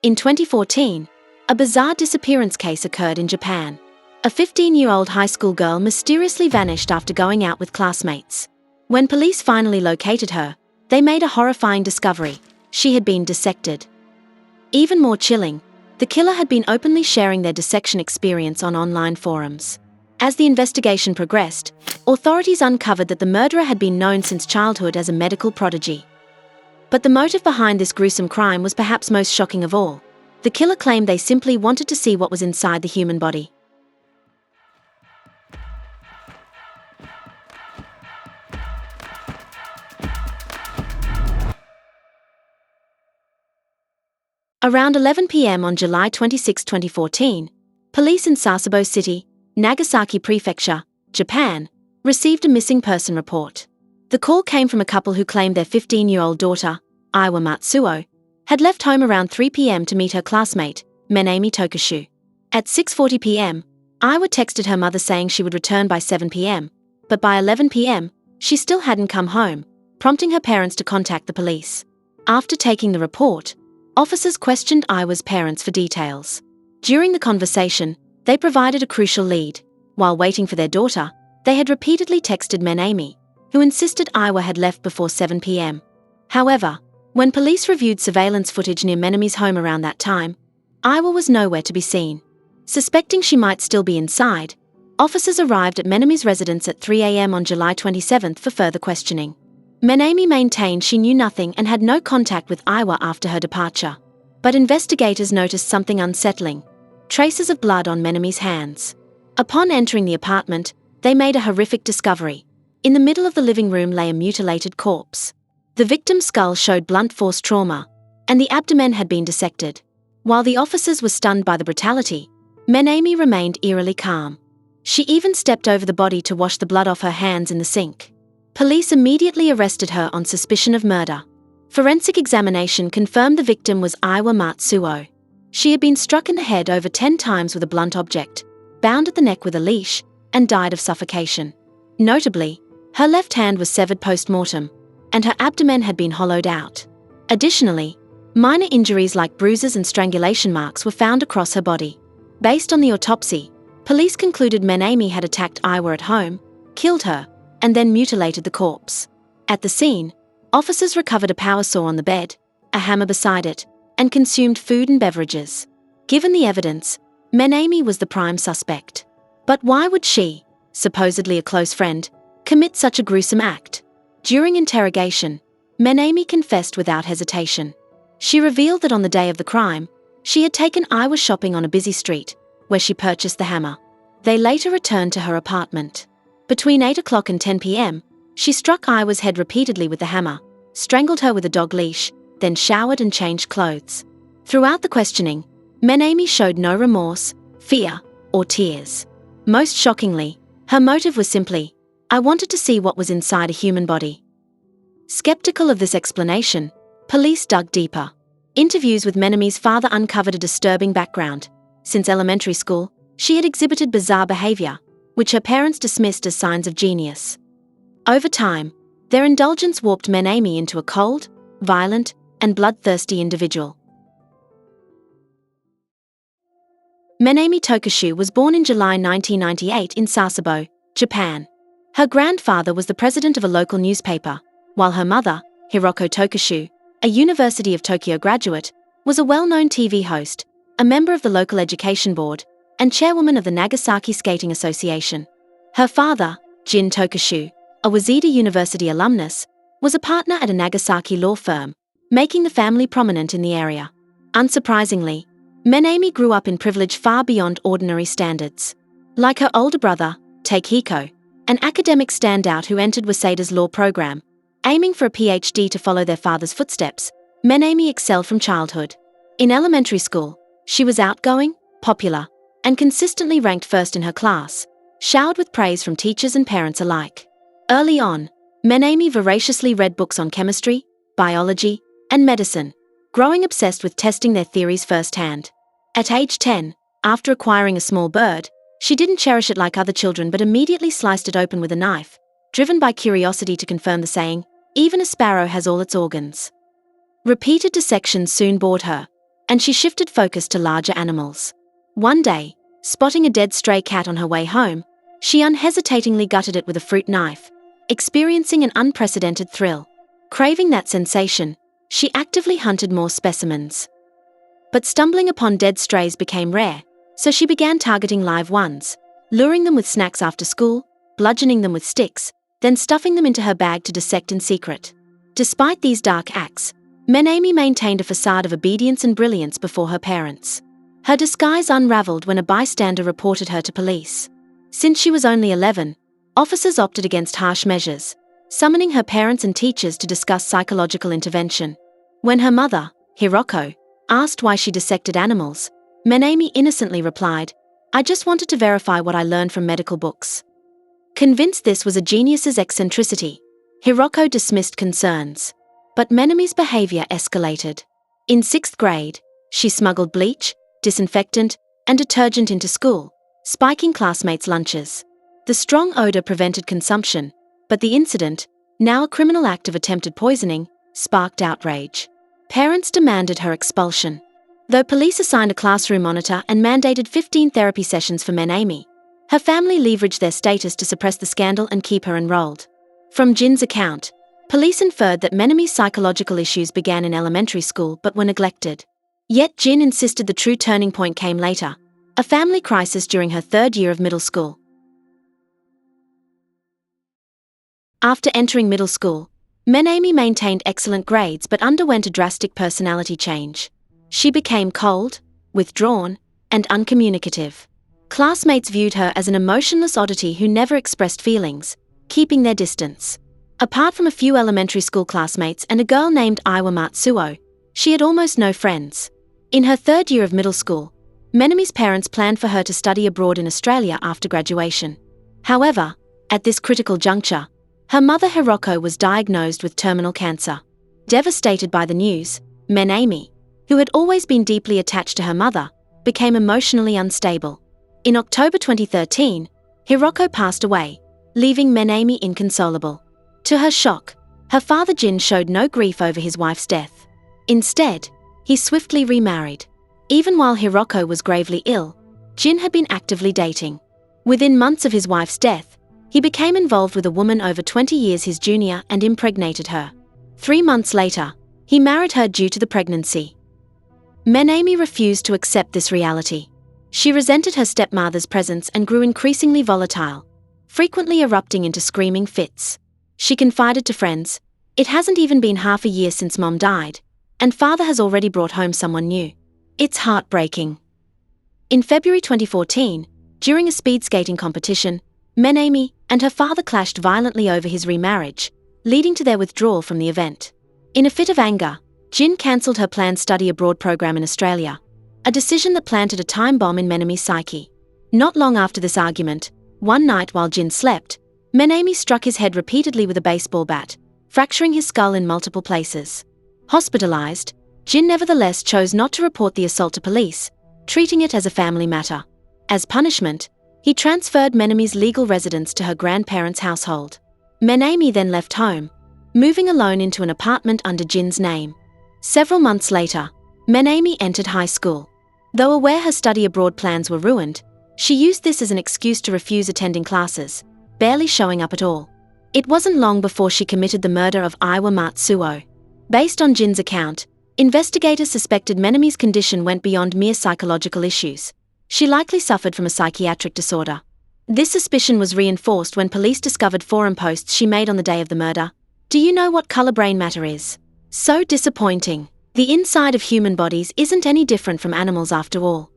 In 2014, a bizarre disappearance case occurred in Japan. A 15-year-old high school girl mysteriously vanished after going out with classmates. When police finally located her, they made a horrifying discovery: she had been dissected. Even more chilling, the killer had been openly sharing their dissection experience on online forums. As the investigation progressed, authorities uncovered that the murderer had been known since childhood as a medical prodigy. But the motive behind this gruesome crime was perhaps most shocking of all. The killer claimed they simply wanted to see what was inside the human body. Around 11 p.m. on July 26, 2014, police in Sasebo City, Nagasaki Prefecture, Japan, received a missing person report. The call came from a couple who claimed their 15-year-old daughter, Iwa Matsuo, had left home around 3 p.m. to meet her classmate, Menami Tokishu. At 6:40 p.m., Iwa texted her mother saying she would return by 7 p.m., but by 11 p.m., she still hadn't come home, prompting her parents to contact the police. After taking the report, officers questioned Iwa's parents for details. During the conversation, they provided a crucial lead. While waiting for their daughter, they had repeatedly texted Menami, who insisted Iwa had left before 7 p.m. However, when police reviewed surveillance footage near Menami's home around that time, Iwa was nowhere to be seen. Suspecting she might still be inside, officers arrived at Menami's residence at 3 a.m. on July 27 for further questioning. Menami maintained she knew nothing and had no contact with Iwa after her departure. But investigators noticed something unsettling: traces of blood on Menami's hands. Upon entering the apartment, they made a horrific discovery. In the middle of the living room lay a mutilated corpse. The victim's skull showed blunt force trauma, and the abdomen had been dissected. While the officers were stunned by the brutality, Menami remained eerily calm. She even stepped over the body to wash the blood off her hands in the sink. Police immediately arrested her on suspicion of murder. Forensic examination confirmed the victim was Iwa Matsuo. She had been struck in the head over 10 times with a blunt object, bound at the neck with a leash, and died of suffocation. Notably, her left hand was severed post-mortem, and her abdomen had been hollowed out. Additionally, minor injuries like bruises and strangulation marks were found across her body. Based on the autopsy, police concluded Menami had attacked Iwa at home, killed her, and then mutilated the corpse. At the scene, officers recovered a power saw on the bed, a hammer beside it, and consumed food and beverages. Given the evidence, Menami was the prime suspect. But why would she, supposedly a close friend, commit such a gruesome act? During interrogation, Menami confessed without hesitation. She revealed that on the day of the crime, she had taken Iwa shopping on a busy street, where she purchased the hammer. They later returned to her apartment. Between 8 o'clock and 10 p.m., she struck Iwa's head repeatedly with the hammer, strangled her with a dog leash, then showered and changed clothes. Throughout the questioning, Menami showed no remorse, fear, or tears. Most shockingly, her motive was simply, "I wanted to see what was inside a human body." Skeptical of this explanation, police dug deeper. Interviews with Menami's father uncovered a disturbing background. Since elementary school, she had exhibited bizarre behavior, which her parents dismissed as signs of genius. Over time, their indulgence warped Menami into a cold, violent, and bloodthirsty individual. Menami Tokishu was born in July 1998 in Sasebo, Japan. Her grandfather was the president of a local newspaper, while her mother, Hiroko Tokishu, a University of Tokyo graduate, was a well-known TV host, a member of the local education board, and chairwoman of the Nagasaki Skating Association. Her father, Jin Tokishu, a Waseda University alumnus, was a partner at a Nagasaki law firm, making the family prominent in the area. Unsurprisingly, Menami grew up in privilege far beyond ordinary standards. Like her older brother, Takehiko, an academic standout who entered Waseda's law program, aiming for a PhD to follow their father's footsteps, Menami excelled from childhood. In elementary school, she was outgoing, popular, and consistently ranked first in her class, showered with praise from teachers and parents alike. Early on, Menami voraciously read books on chemistry, biology, and medicine, growing obsessed with testing their theories firsthand. At age 10, after acquiring a small bird, she didn't cherish it like other children but immediately sliced it open with a knife, driven by curiosity to confirm the saying, "Even a sparrow has all its organs." Repeated dissections soon bored her, and she shifted focus to larger animals. One day, spotting a dead stray cat on her way home, she unhesitatingly gutted it with a fruit knife, experiencing an unprecedented thrill. Craving that sensation, she actively hunted more specimens. But stumbling upon dead strays became rare, so she began targeting live ones, luring them with snacks after school, bludgeoning them with sticks, then stuffing them into her bag to dissect in secret. Despite these dark acts, Menami maintained a facade of obedience and brilliance before her parents. Her disguise unraveled when a bystander reported her to police. Since she was only 11, officers opted against harsh measures, summoning her parents and teachers to discuss psychological intervention. When her mother, Hiroko, asked why she dissected animals, Menami innocently replied, "I just wanted to verify what I learned from medical books." Convinced this was a genius's eccentricity, Hiroko dismissed concerns. But Menami's behavior escalated. In 6th grade, she smuggled bleach, disinfectant, and detergent into school, spiking classmates' lunches. The strong odor prevented consumption, but the incident, now a criminal act of attempted poisoning, sparked outrage. Parents demanded her expulsion. Though police assigned a classroom monitor and mandated 15 therapy sessions for Menami, her family leveraged their status to suppress the scandal and keep her enrolled. From Jin's account, police inferred that Menami's psychological issues began in elementary school but were neglected. Yet Jin insisted the true turning point came later, a family crisis during her 3rd year of middle school. After entering middle school, Menami maintained excellent grades but underwent a drastic personality change. She became cold, withdrawn, and uncommunicative. Classmates viewed her as an emotionless oddity who never expressed feelings, keeping their distance. Apart from a few elementary school classmates and a girl named Iwa Matsuo, she had almost no friends. In her 3rd year of middle school, Menami's parents planned for her to study abroad in Australia after graduation. However, at this critical juncture, her mother Hiroko was diagnosed with terminal cancer. Devastated by the news, Menami, who had always been deeply attached to her mother, became emotionally unstable. In October 2013, Hiroko passed away, leaving Menami inconsolable. To her shock, her father Jin showed no grief over his wife's death. Instead, he swiftly remarried. Even while Hiroko was gravely ill, Jin had been actively dating. Within months of his wife's death, he became involved with a woman over 20 years his junior and impregnated her. 3 months later, he married her due to the pregnancy. Menami refused to accept this reality. She resented her stepmother's presence and grew increasingly volatile, frequently erupting into screaming fits. She confided to friends, "It hasn't even been half a year since Mom died, and Father has already brought home someone new. It's heartbreaking." In February 2014, during a speed skating competition, Menami and her father clashed violently over his remarriage, leading to their withdrawal from the event. In a fit of anger, Jin cancelled her planned study abroad program in Australia, a decision that planted a time bomb in Menami's psyche. Not long after this argument, one night while Jin slept, Menami struck his head repeatedly with a baseball bat, fracturing his skull in multiple places. Hospitalized, Jin nevertheless chose not to report the assault to police, treating it as a family matter. As punishment, he transferred Menami's legal residence to her grandparents' household. Menami then left home, moving alone into an apartment under Jin's name. Several months later, Menami entered high school. Though aware her study abroad plans were ruined, she used this as an excuse to refuse attending classes, barely showing up at all. It wasn't long before she committed the murder of Iwa Matsuo. Based on Jin's account, investigators suspected Menami's condition went beyond mere psychological issues. She likely suffered from a psychiatric disorder. This suspicion was reinforced when police discovered forum posts she made on the day of the murder. "Do you know what color brain matter is? So disappointing. The inside of human bodies isn't any different from animals after all."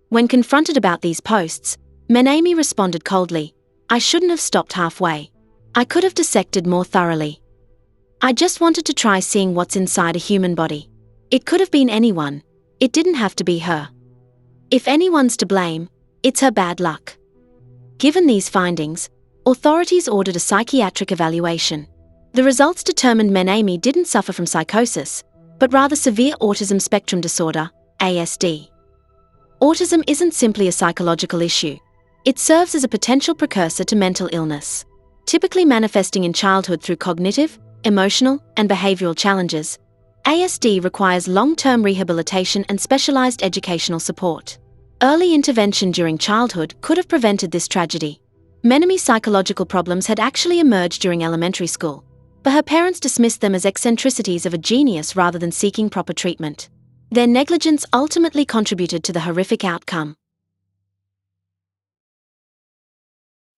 When confronted about these posts, Menami responded coldly, "I shouldn't have stopped halfway. I could have dissected more thoroughly. I just wanted to try seeing what's inside a human body. It could have been anyone. It didn't have to be her. If anyone's to blame, it's her bad luck." Given these findings, authorities ordered a psychiatric evaluation. The results determined Menami didn't suffer from psychosis, but rather severe autism spectrum disorder, ASD. Autism isn't simply a psychological issue. It serves as a potential precursor to mental illness. Typically manifesting in childhood through cognitive, emotional, and behavioral challenges, ASD requires long-term rehabilitation and specialized educational support. Early intervention during childhood could have prevented this tragedy. Menomi's psychological problems had actually emerged during elementary school, but her parents dismissed them as eccentricities of a genius rather than seeking proper treatment. Their negligence ultimately contributed to the horrific outcome.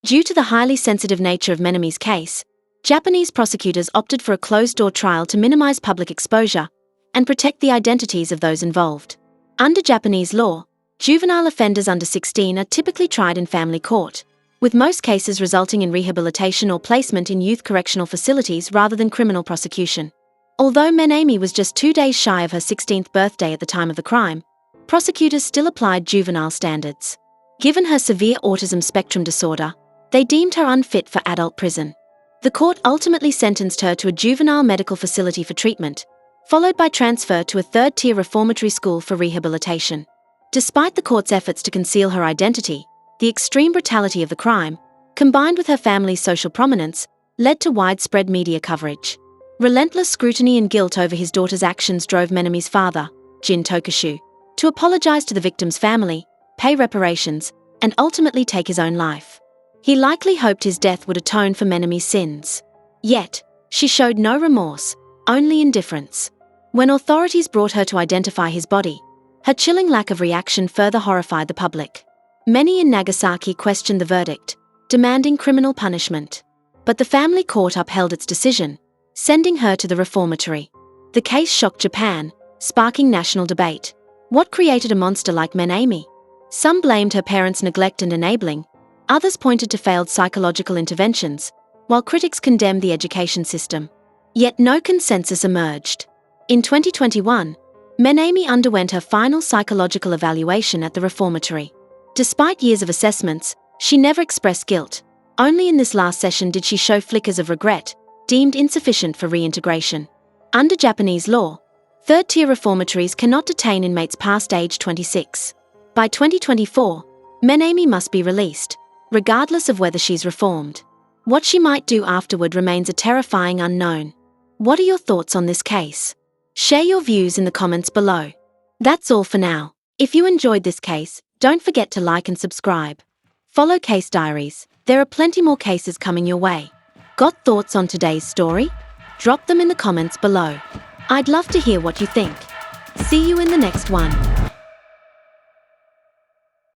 Due to the highly sensitive nature of Menomi's case, Japanese prosecutors opted for a closed-door trial to minimize public exposure and protect the identities of those involved. Under Japanese law, juvenile offenders under 16 are typically tried in family court, with most cases resulting in rehabilitation or placement in youth correctional facilities rather than criminal prosecution. Although Menami was just 2 days shy of her 16th birthday at the time of the crime, prosecutors still applied juvenile standards. Given her severe autism spectrum disorder, they deemed her unfit for adult prison. The court ultimately sentenced her to a juvenile medical facility for treatment, followed by transfer to a third-tier reformatory school for rehabilitation. Despite the court's efforts to conceal her identity, the extreme brutality of the crime, combined with her family's social prominence, led to widespread media coverage. Relentless scrutiny and guilt over his daughter's actions drove Menomi's father, Jin Tokushu, to apologize to the victim's family, pay reparations, and ultimately take his own life. He likely hoped his death would atone for Menomi's sins. Yet, she showed no remorse, only indifference. When authorities brought her to identify his body, her chilling lack of reaction further horrified the public. Many in Nagasaki questioned the verdict, demanding criminal punishment. But the family court upheld its decision, sending her to the reformatory. The case shocked Japan, sparking national debate. What created a monster like Menami? Some blamed her parents' neglect and enabling, others pointed to failed psychological interventions, while critics condemned the education system. Yet no consensus emerged. In 2021, Menami underwent her final psychological evaluation at the reformatory. Despite years of assessments, she never expressed guilt. Only in this last session did she show flickers of regret, deemed insufficient for reintegration. Under Japanese law, third-tier reformatories cannot detain inmates past age 26. By 2024, Menami must be released, regardless of whether she's reformed. What she might do afterward remains a terrifying unknown. What are your thoughts on this case? Share your views in the comments below. That's all for now. If you enjoyed this case, don't forget to like and subscribe. Follow Case Diaries. There are plenty more cases coming your way. Got thoughts on today's story? Drop them in the comments below. I'd love to hear what you think. See you in the next one.